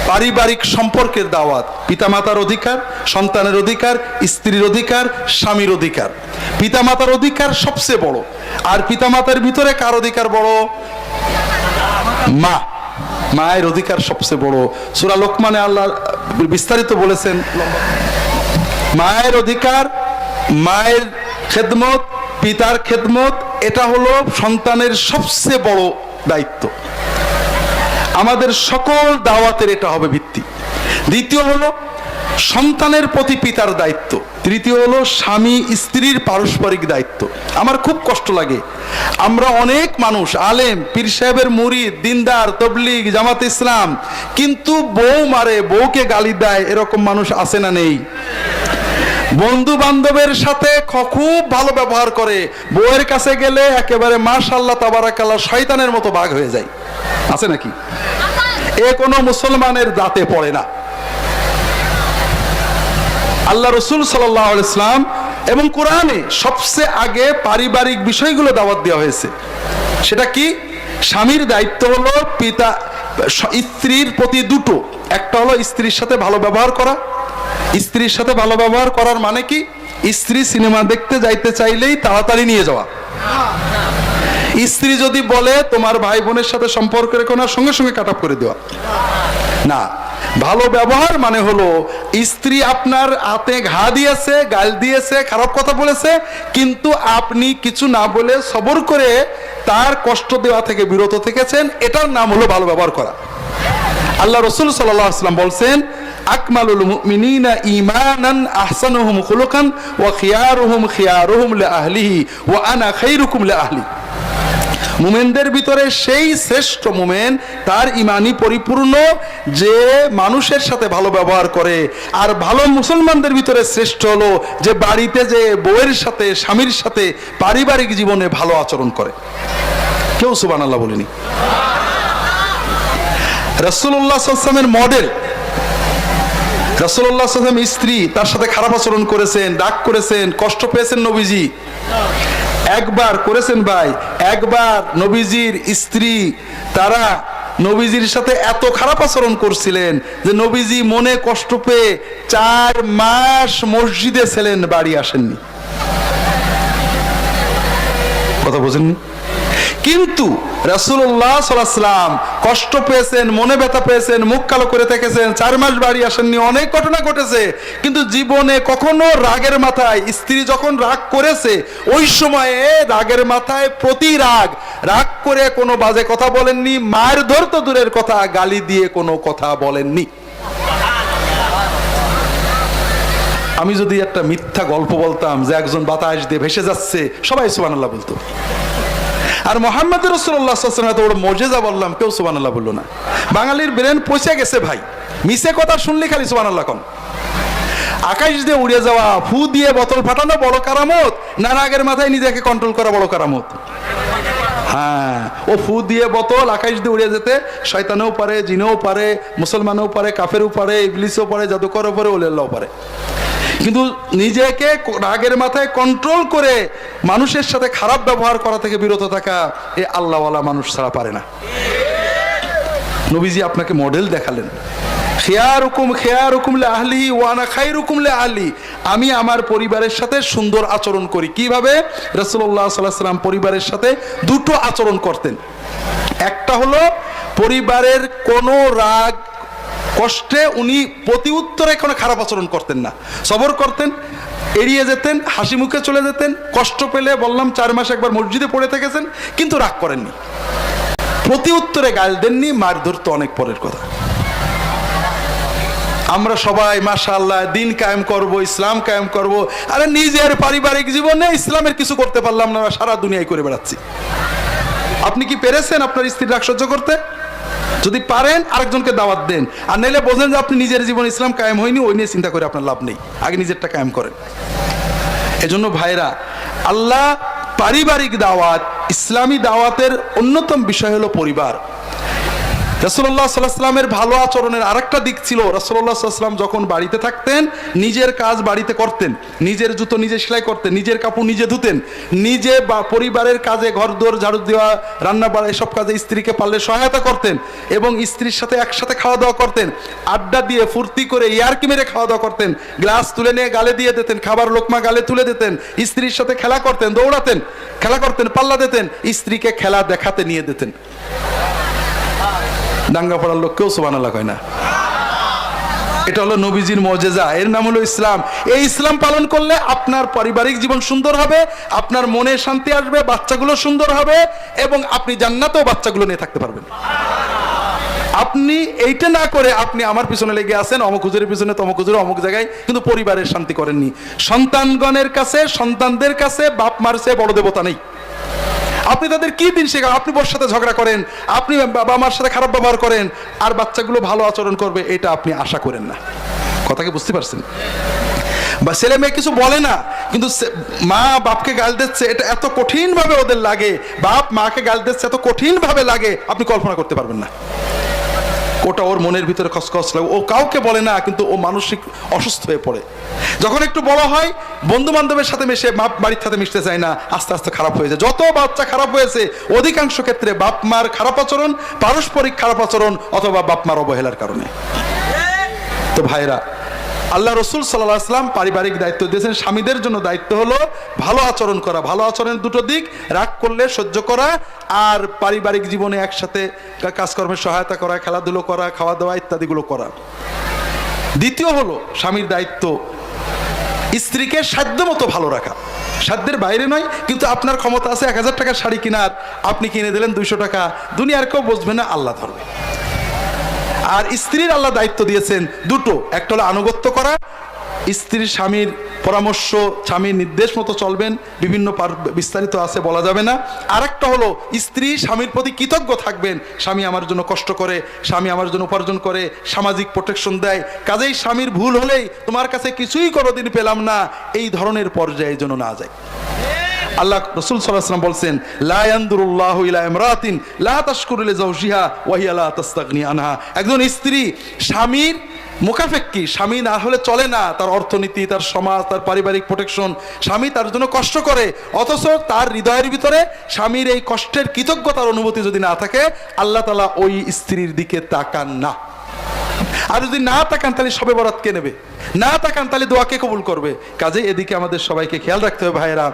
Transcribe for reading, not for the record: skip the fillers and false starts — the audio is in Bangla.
পারিবারিক সম্পর্কের দাওয়াত। পিতামাতার অধিকার, সন্তানের অধিকার, স্ত্রীর অধিকার, স্বামীর অধিকার। পিতামাতার অধিকার সবচেয়ে বড়। আর পিতামাতার ভিতরে কার অধিকার বড়? মা, মায়ের অধিকার সবচেয়ে বড়। সূরা লোকমানে আল্লাহ বিস্তারিত বলেছেন মায়ের অধিকার, মায়ের খেদমত, পিতার খেদমত, এটা হলো সন্তানের সবচেয়ে বড় দায়িত্ব। আমাদের সকল দাওয়াতের এটা হবে ভিত্তি। দ্বিতীয় হলো সন্তানের প্রতি পিতার দায়িত্ব। তৃতীয় হলো স্বামী স্ত্রীর পারস্পরিক দায়িত্ব। আমার খুব কষ্ট লাগে, আমরা অনেক মানুষ আলেম, পীর সাহেবের মুরিদ, দিনদার, তবলিগ, জামাত ইসলাম, কিন্তু বউ মারে, বউকে গালি দেয়, এরকম মানুষ আছে না নেই? বন্ধু বান্ধবের সাথে খুব ভালো ব্যবহার করে, বউয়ের কাছে গেলে একেবারে মাশাআল্লাহ তাবারাকাল্লাহ শয়তানের মতো বাঘ হয়ে যায়, আছে নাকি? এ কোনো মুসলমানের দাঁতে পড়ে না। আল্লাহ রসুল সাল্লাল্লাহু আলাইহি ওয়াসাল্লাম এবং কোরআনে সবচেয়ে আগে পারিবারিক বিষয়গুলো দাওয়াত দেওয়া হয়েছে। সেটা কি? স্বামীর দায়িত্ব হলো পিতা স্ত্রীর প্রতি দুটো। একটা হলো স্ত্রীর সাথে ভালো ব্যবহার করা। স্ত্রীর সাথে ভালো ব্যবহার করার মানে কি? স্ত্রী সিনেমা দেখতে যাইতে চাইলেই তাড়াতাড়ি নিয়ে যাওয়া। স্ত্রী যদি বলে তোমার ভাই বোনের সাথে সম্পর্ক রেখো না, সঙ্গে সঙ্গে কাট অফ করে দেওয়া না। ভালো ব্যবহার মানে হলো স্ত্রী আপনার হাতে ঘা দিয়েছে, গাল দিয়েছে, খারাপ কথা বলেছে, কিন্তু আপনি কিছু না বলে সবর করে তার কষ্ট দেওয়া থেকে বিরত থেকেছেন, এটার নাম হলো ভালো ব্যবহার করা। আল্লাহ রসুল সাল্লাল্লাহু আলাইহি ওয়াসাল্লাম বলছেন আকমালুল মুমিনিনা ঈমানান আহসানুহুম খুলুকান ওয়া খিয়ারুহুম খিয়ারুহুম লিআহলিহি ওয়া আনা খায়রুকুম লিআহলি। মুমিনদের ভিতরে সেই শ্রেষ্ঠ মুমিন তার ঈমানি পরিপূর্ণ যে মানুষের সাথে ভালো ব্যবহার করে। আর ভালো মুসলমানদের ভিতরে শ্রেষ্ঠ হলো যে বাড়িতে যে বউয়ের সাথে, স্বামীর সাথে পারিবারিক জীবনে ভালো আচরণ করে। কেউ সুবহানাল্লাহ বলেনি? রাসূলুল্লাহ সাল্লাল্লাহু আলাইহি ওয়াসাল্লামের মডেল, রাসূলুল্লাহ সাল্লাল্লাহু আলাইহি ওয়াসাল্লামের স্ত্রী তার সাথে খারাপ আচরণ করেছেন, রাগ করেছেন, কষ্ট পেয়েছেন নবীজি। একবার করেছেন ভাই, একবার নবীজির স্ত্রী তারা নবীজির সাথে এত খারাপ আচরণ করছিলেন যে নবীজি মনে কষ্ট পেয়ে 4 মাস মসজিদে ছিলেন, বাড়ি আসেননি। কথা বোঝেননি? কিন্তু রাসূলুল্লাহ সাল্লাল্লাহু আলাইহি ওয়াসাল্লাম কষ্ট পেয়েছেন, মনে ব্যথা পেয়েছেন, মুখ কালো করে থেকেছেন, 4 মাস বাড়ি আসেননি, অনেক ঘটনা ঘটেছে, কিন্তু জীবনে কখনো রাগের মাথায়, স্ত্রী যখন রাগ করেছে ওই সময়ে রাগের মাথায় প্রতি রাগ করে কোনো বাজে কথা বলেননি, মায়ের ধর তো দূরের কথা, গালি দিয়ে কোনো কথা বলেননি। আমি যদি একটা মিথ্যা গল্প বলতাম যে একজন বাতাস দিয়ে ভেসে যাচ্ছে, সবাই সুবহানাল্লাহ বলতো। আর মুহাম্মদ রাসূলুল্লাহ সাল্লাল্লাহু আলাইহি ওয়াসাল্লাম মুজিজা বললাম, কেউ সুবহানাল্লাহ বললো না। বাঙালির ব্রেন পচে গেছে ভাই, মিছে কথা শুনলে খালি সুবহানাল্লাহ কোন। আকাশ দিয়ে উড়ে যাওয়া, ফু দিয়ে বোতল ফাটানো বড় কারামত না রাগের মাথায় নিজেকে কন্ট্রোল করা বড় কারামত? হ্যাঁ, ও ফু দিয়ে বোতল আকাশ দিয়ে উড়ে যেতে শয়তানও পারে, জিনও পারে, মুসলমানও পারে, কাফেরও পারে, ইবলিসও পারে, জাদুকরও পারে, ওলিয়াল্লাহও পারে। কিন্তু নিজেকে রাগের মাথায় কন্ট্রোল করে মানুষের সাথে খারাপ ব্যবহার করা থেকে বিরত থাকা এ আল্লাহওয়ালা মানুষ ছাড়া পারে না। নবীজি আপনাকে মডেল দেখালেন, খিয়ারুকুম খিয়ারুকুম লিআহলিহি ওয়া আনা খায়রুকুম লিআহলি। আমি আমার পরিবারের সাথে সুন্দর আচরণ করি। কিভাবে? রাসূলুল্লাহ সাল্লাল্লাহু আলাইহি ওয়াসাল্লাম পরিবারের সাথে দুটো আচরণ করতেন। একটা হলো পরিবারের কোনো রাগ কষ্টে উনি প্রতি উত্তরে কোনো খারাপ আচরণ করতেন না, সবর করতেন, এড়িয়ে যেতেন, হাসি মুখে চলে যেতেন। কষ্ট পেলে বললাম 4 মাস একবার মসজিদে পড়ে থেকেছেন, কিন্তু রাগ করেননি, প্রতি উত্তরে গাল দেননি, মার ধরতো অনেক পরের কথা। আমরা সবাই মাশাআল্লাহ দিন কায়েম করব, ইসলাম কায়েম করব, আরে নিজের পারিবারিক জীবনে ইসলামের কিছু করতে পারলাম না, সারা দুনিয়ায় করে বেড়াচ্ছি। আপনি কি পেরেছেন আপনার স্ত্রীর রাগ সহ্য করতে? যদি পারেন আরেকজনকে দাওয়াত দেন, আর নাইলে বোঝেন যে আপনি নিজের জীবন ইসলাম কায়েম হয়নি, ওই নিয়ে চিন্তা করে আপনার লাভ নেই, আগে নিজেরটা কায়েম করেন। এজন্য ভাইরা, আল্লাহ পারিবারিক দাওয়াত, ইসলামী দাওয়াতের অন্যতম বিষয় হলো পরিবার। রাসূলুল্লাহ সাল্লাল্লাহু আলাইহি ওয়াসাল্লামের ভালো আচরণের আরেকটা দিক ছিল, রাসূলুল্লাহ সাল্লাল্লাহু আলাইহি ওয়াসাল্লাম যখন বাড়িতে থাকতেন নিজের কাজ বাড়িতে করতেন, নিজের জুতো নিজে সেলাই করতেন, নিজের কাপড় নিজে ধুতেন, নিজে বা পরিবারের কাজে ঘরদোর ঝাড়ু দেওয়া, রান্না বাড়া এসব কাজে স্ত্রীকে পারলে সহায়তা করতেন এবং স্ত্রীর সাথে একসাথে খাওয়া দাওয়া করতেন, আড্ডা দিয়ে ফুর্তি করে ইয়ারকি মেরে খাওয়া দাওয়া করতেন, গ্লাস তুলে নিয়ে গালে দিয়ে দিতেন, খাবার লোকমা গালে তুলে দিতেন, স্ত্রীর সাথে খেলা করতেন, দৌড়াতেন, খেলা করতেন, পাল্লা দিতেন, স্ত্রীকে খেলা দেখাতে নিয়ে দিতেন। দাঙ্গা পড়ার লোক কেউ সুবহানাল্লাহ কয় না। এটা হলো নবীজির মুজিজা, এর নাম হলো ইসলাম। এই ইসলাম পালন করলে আপনার পারিবারিক জীবন সুন্দর হবে, আপনার মনে শান্তি আসবে, বাচ্চাগুলো সুন্দর হবে এবং আপনি জান্নাতেও বাচ্চাগুলো নিয়ে থাকতে পারবেন। আপনি এইটা না করে আপনি আমার পিছনে লেগে আছেন, অমুক হুজুরের পিছনে, তমুক হুজুর অমুক জায়গায়, কিন্তু পরিবারের শান্তি করেননি। সন্তানগণের কাছে, সন্তানদের কাছে বাপ মার চেয়ে বড় দেবতা নেই। আপনি তাদের কি দিন শেখান? আপনি বোর সাথে ঝগড়া করেন, আপনি বাবা মার সাথে খারাপ ব্যবহার করেন, আর বাচ্চাগুলো ভালো আচরণ করবে এটা আপনি আশা করেন না। কথা কি বুঝতে পারছেন? বা ছেলে মেয়ে কিছু বলে না, কিন্তু মা বাপকে গাল দিচ্ছে, এটা এত কঠিন ভাবে ওদের লাগে, বাপ মাকে গাল দিচ্ছে এত কঠিন ভাবে লাগে, আপনি কল্পনা করতে পারবেন না। ওটা ওর মনের ভিতরে খসখস লাগে, ও কাউকে বলে না, কিন্তু ও মানসিক অসুস্থ হয়ে পড়ে। যখন একটু বড় হয়, বন্ধু বান্ধবের সাথে মিশে বাপ বাড়ির সাথে মিশতে চায় না, আস্তে আস্তে খারাপ হয়ে যায়। যত বাচ্চা খারাপ হয়েছে অধিকাংশ ক্ষেত্রে বাপ মার খারাপ আচরণ, পারস্পরিক খারাপ আচরণ অথবা বাপ মার অবহেলার কারণে। তো ভাইরা, আল্লাহ রসুল সাল্লাল্লাহু আলাইহি ওয়াসাল্লাম পারিবারিক দায়িত্ব দিয়েছেন, স্বামীদের জন্য দায়িত্ব হলো ভালো আচরণ করা। ভালো আচরণের দুটো দিক, রাগ করলে সহ্য করা আর পারিবারিক জীবনে একসাথে কাজকর্মে সহায়তা করা, খেলাধুলো করা, খাওয়া দাওয়া ইত্যাদিগুলো করা। দ্বিতীয় হলো স্বামীর দায়িত্ব স্ত্রীকে সাধ্য মতো ভালো রাখা, সাধ্যের বাইরে নয়, কিন্তু আপনার ক্ষমতা আছে 1000 টাকার শাড়ি কেনার, আপনি কিনে দিলেন 200 টাকা, দুনিয়ার কেউ বুঝবে না, আল্লাহ ধরবে। আর স্ত্রীর আল্লাহ দায়িত্ব দিয়েছেন দুটো, একটা হলো আনুগত্য করা, স্ত্রীর স্বামীর পরামর্শ, স্বামীর নির্দেশ মতো চলবেন, বিভিন্ন বিস্তারিত আছে বলা যাবে না। আর একটা হলো স্ত্রী স্বামীর প্রতি কৃতজ্ঞ থাকবেন, স্বামী আমার জন্য কষ্ট করে, স্বামী আমার জন্য উপার্জন করে, সামাজিক প্রোটেকশন দেয়, কাজেই স্বামীর ভুল হলেই তোমার কাছে কিছুই কোনোদিন পেলাম না, এই ধরনের পর্যায়ে যেন না যায়। আল্লাহ রাসূল সাল্লাল্লাহু আলাইহি ওয়াসাল্লাম বলছেন, লা ইয়ানদুরুল্লাহু ইলা ইমরাতিন লা তাশকুরু লিজাওজিহা ওয়া হিয়া লা তাস্তাগনি আনহা। একজন স্ত্রী স্বামীর মুখাপেক্ষী, স্বামী না হলে চলে না, তার অর্থনীতি, তার সমাজ, তার পারিবারিক প্রোটেকশন, স্বামী তার জন্য কষ্ট করে, অথচ তার হৃদয়ের ভিতরে স্বামীর এই কষ্টের কৃতজ্ঞতার অনুভূতি যদি না থাকে, আল্লাহ তাআলা ওই স্ত্রীর দিকে তাকান না। আর যদি না তাকান তাহলে শবে বরাত কে নেবে? না তাকান তাহলে দোয়া কে কবুল করবে? কাজে এদিকে আমাদের সবাইকে খেয়াল রাখতে হবে ভাইয়েরা।